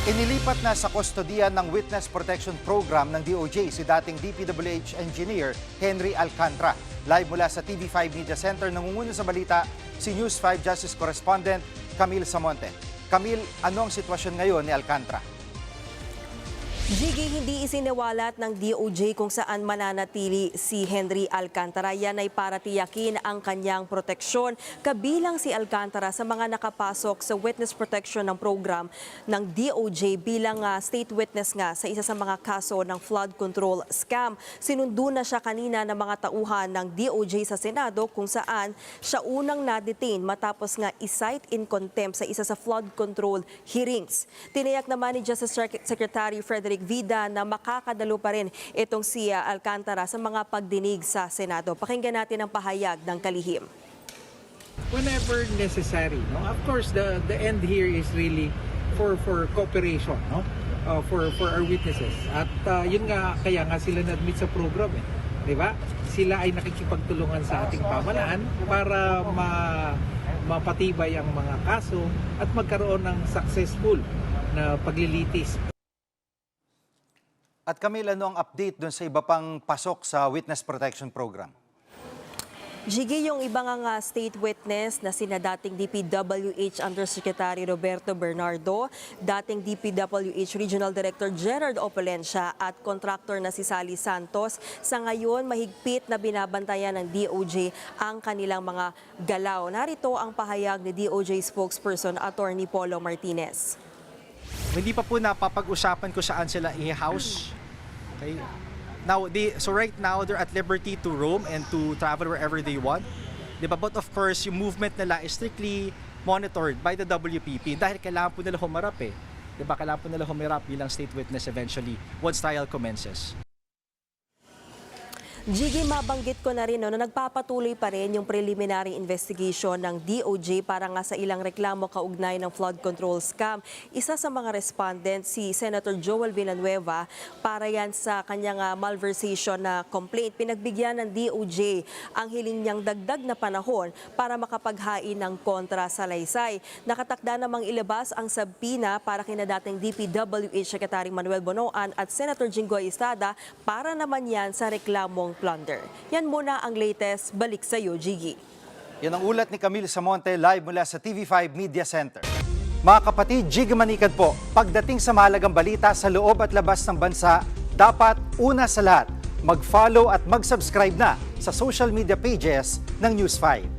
Inilipat na sa kustodiya ng Witness Protection Program ng DOJ si dating DPWH engineer Henry Alcantara. Live mula sa TV5 Media Center, nangunguna sa balita si News 5 Justice Correspondent Camille Samonte. Camille, ano ang sitwasyon ngayon ni Alcantara? Gigi, hindi isiniwalat ng DOJ kung saan mananatili si Henry Alcantara. Yan ay para tiyakin ang kanyang proteksyon. Kabilang si Alcantara sa mga nakapasok sa witness protection ng program ng DOJ bilang state witness nga sa isa sa mga kaso ng flood control scam. Sinundo na siya kanina ng mga tauhan ng DOJ sa Senado kung saan siya unang na-detain matapos nga i-cite in contempt sa isa sa flood control hearings. Tiniyak naman ni Justice Secretary Frederick Vida na makakadalo pa rin itong si Alcantara sa mga pagdinig sa Senado. Pakinggan natin ang pahayag ng kalihim. Whenever necessary, no? Of course, the end here is really for cooperation, no? For our witnesses. At yun nga, kaya nga sila na-admit sa program, di ba? Sila ay nakikipagtulungan sa ating pamahalaan para mapatibay ang mga kaso at magkaroon ng successful na paglilitis. At Camille, ano ang update doon sa iba pang pasok sa Witness Protection Program? Gigi, yung ibang nga state witness na sina dating DPWH Undersecretary Roberto Bernardo, dating DPWH Regional Director Gerard Opalencia at contractor na si Sally Santos, sa ngayon mahigpit na binabantayan ng DOJ ang kanilang mga galaw. Narito ang pahayag ni DOJ spokesperson Attorney Polo Martinez. Hindi pa po napapag-usapan kung saan sila i-house. Okay. Now, right now, they're at liberty to roam and to travel wherever they want. Diba? But of course, yung movement nila is strictly monitored by the WPP dahil kailangan po nila humarap eh. Diba? Kailangan po nila humarap bilang state witness eventually once trial commences. Gigi, mabanggit ko na rin na nagpapatuloy pa rin yung preliminary investigation ng DOJ para nga sa ilang reklamo kaugnay ng flood control scam. Isa sa mga respondent si Senator Joel Villanueva para yan sa kanyang malversation na complaint. Pinagbigyan ng DOJ ang hiling niyang dagdag na panahon para makapaghain ng kontra sa laysay. Nakatakda namang ilabas ang sabpina para kina dating DPWH Secretary Manuel Bonoan at Senator Jinggoy Estrada para naman yan sa reklamong plunder. Yan muna ang latest. Balik sa iyo, Gigi. Yan ang ulat ni Camille Samonte live mula sa TV5 Media Center. Mga kapatid, Gigi Manikad po, pagdating sa mahalagang balita sa loob at labas ng bansa, dapat una sa lahat, mag-follow at mag-subscribe na sa social media pages ng News 5.